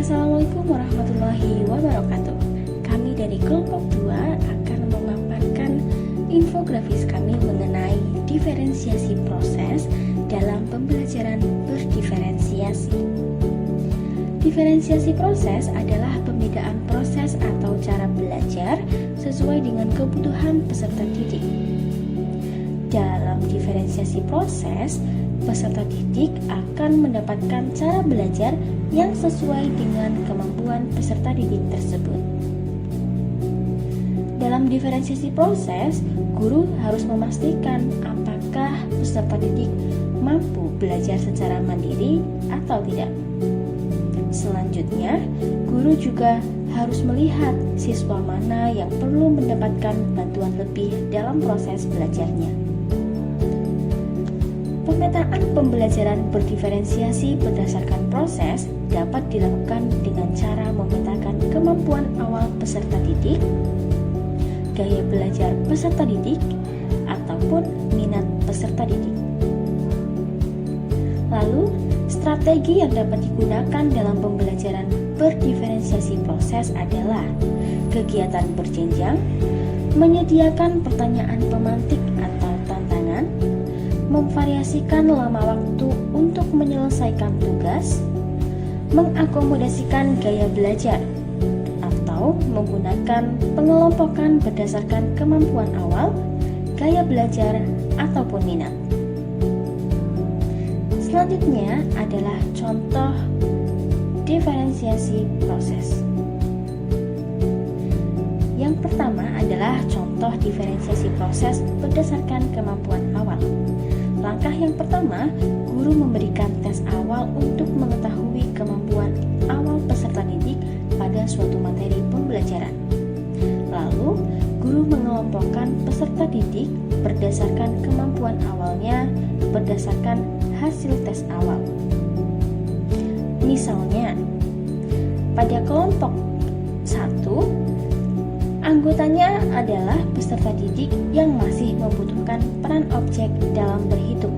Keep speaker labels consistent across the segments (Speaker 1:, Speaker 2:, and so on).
Speaker 1: Assalamualaikum warahmatullahi wabarakatuh. Kami dari kelompok 2 akan memaparkan infografis kami mengenai diferensiasi proses dalam pembelajaran berdiferensiasi. Diferensiasi proses adalah pembedaan proses atau cara belajar sesuai dengan kebutuhan peserta didik. Dalam diferensiasi proses, peserta didik akan mendapatkan cara belajar yang sesuai dengan kemampuan peserta didik tersebut. Dalam diferensiasi proses, guru harus memastikan apakah peserta didik mampu belajar secara mandiri atau tidak. Selanjutnya, guru juga harus melihat siswa mana yang perlu mendapatkan bantuan lebih dalam proses belajarnya. Pemetaan pembelajaran berdiferensiasi berdasarkan proses dapat dilakukan dengan cara memetakan kemampuan awal peserta didik, gaya belajar peserta didik, ataupun minat peserta didik. Lalu, strategi yang dapat digunakan dalam pembelajaran berdiferensiasi proses adalah kegiatan berjenjang, menyediakan pertanyaan pemantik atau tantangan, memvariasikan lama waktu untuk menyelesaikan tugas, mengakomodasikan gaya belajar, atau menggunakan pengelompokan berdasarkan kemampuan awal, gaya belajar, ataupun minat. Selanjutnya adalah contoh diferensiasi proses. Yang pertama adalah contoh diferensiasi proses berdasarkan kemampuan awal. Langkah yang pertama, guru memberikan tes awal untuk mengetahui kemampuan awal peserta didik pada suatu materi pembelajaran. Lalu, guru mengelompokkan peserta didik berdasarkan kemampuan awalnya berdasarkan hasil tes awal. Misalnya, pada kelompok 1, anggotanya adalah peserta didik yang masih membutuhkan peran objek dalam berhitung.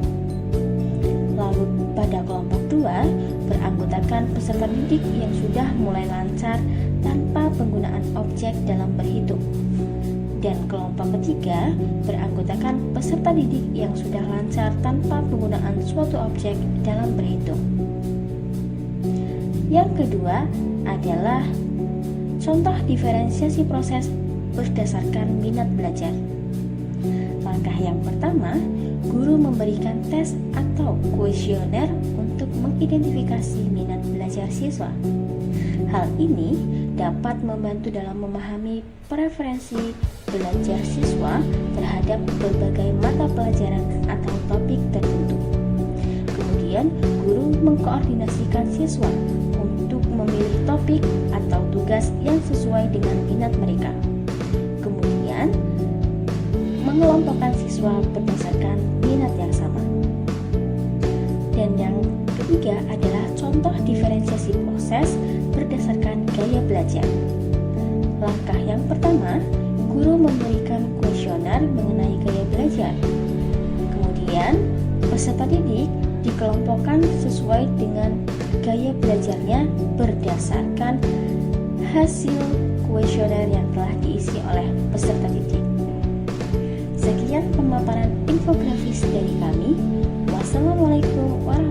Speaker 1: Lalu pada kelompok 2 beranggotakan peserta didik yang sudah mulai lancar tanpa penggunaan objek dalam berhitung. Dan kelompok ketiga beranggotakan peserta didik yang sudah lancar tanpa penggunaan suatu objek dalam berhitung. Yang kedua adalah contoh diferensiasi proses berdasarkan minat belajar. Langkah yang pertama, guru memberikan tes atau kuesioner untuk mengidentifikasi minat belajar siswa. Hal ini dapat membantu dalam memahami preferensi belajar siswa terhadap berbagai mata pelajaran atau topik tertentu. Kemudian, guru mengkoordinasikan siswa untuk memilih topik atau tugas yang sesuai dengan minat mereka. Kemudian, mengelompokkan siswa berdasarkan minat yang sama. Dan yang ketiga adalah contoh diferensiasi proses berdasarkan gaya belajar. Langkah yang pertama, guru memberikan kuesioner mengenai gaya belajar. Kemudian, peserta didik dikelompokkan sesuai dengan gaya belajarnya berdasarkan hasil kuesioner yang telah diisi oleh peserta didik. Sekian pemaparan infografis dari kami. Wassalamualaikum warahmatullahi wabarakatuh.